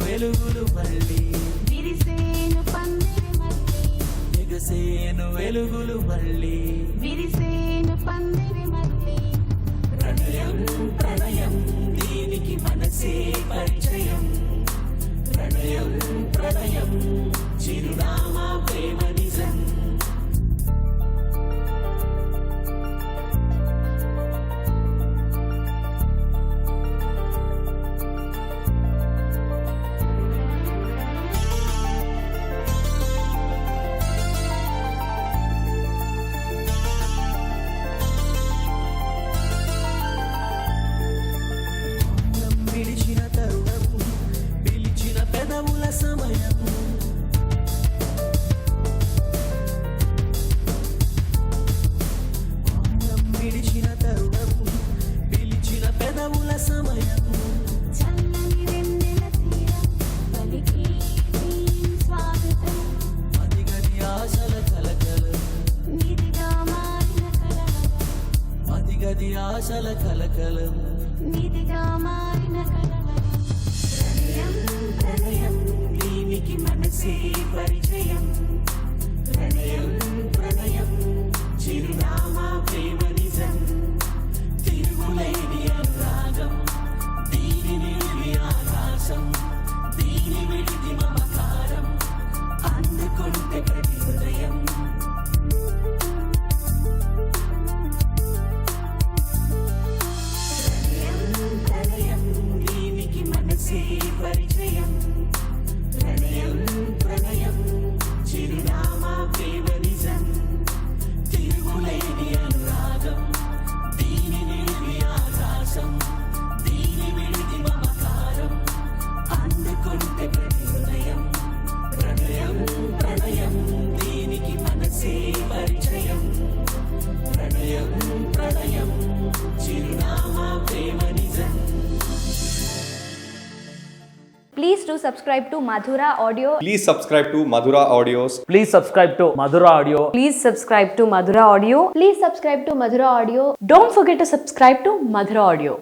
వెలుగులు మళ్ళీ విరిసేను పందిరి మళ్ళీ ఎగసేను వెలుగులు మళ్ళీ విరిసేను పందిరి మళ్ళీ ప్రణయం ప్రణయం దీనికి మనసే పరిచయం ప్రణయం ప్రణయం చిరునామా ప్రేమ నిజం విడిచిన తరుణము పిలిచిన పెదవుల సమయము విడిచిన తరుణము పిలిచిన పెదవుల సమయము చల్లని వెన్నెల తీరం పలికి నీ స్వాగతం మదిగది ఆశల కలకలం నిధిగా మారిన కలవరం మదిగది ఆశల కలకలం నిధిగా మారిన కలవరం ప్రణయం ప్రణయం దీనికి మనసే పరిచయం ప్రణయం ప్రణయం చిరునామా ప్రేమ నిజం తిరుగులేని అనురాగం దీని నిలివి ఆకాశం దీని విడిది మమకారం అందుకుంటే ప్రతి హృదయం ప్రణయం దీనికి మనసే పరిచయం ప్రణయం ప్రణయం చిరునామా ప్రేమ నిజం తిరుగులేని అనురాగం దీని నిలివి ఆకాశం దీని విడిది మమకారం అందుకుంటే ప్రతి హృదయం ప్రణయం ప్రణయం దీనికి మనసే పరిచయం ప్రణయం ప్రణయం చిరునామా ప్రేమ నిజం. Please do subscribe to Madhura Audio. Please subscribe to Madhura Audios. Please subscribe to Madhura Audio. Please subscribe to Madhura Audio. Please subscribe to Madhura Audio. Don't forget to subscribe to Madhura Audio.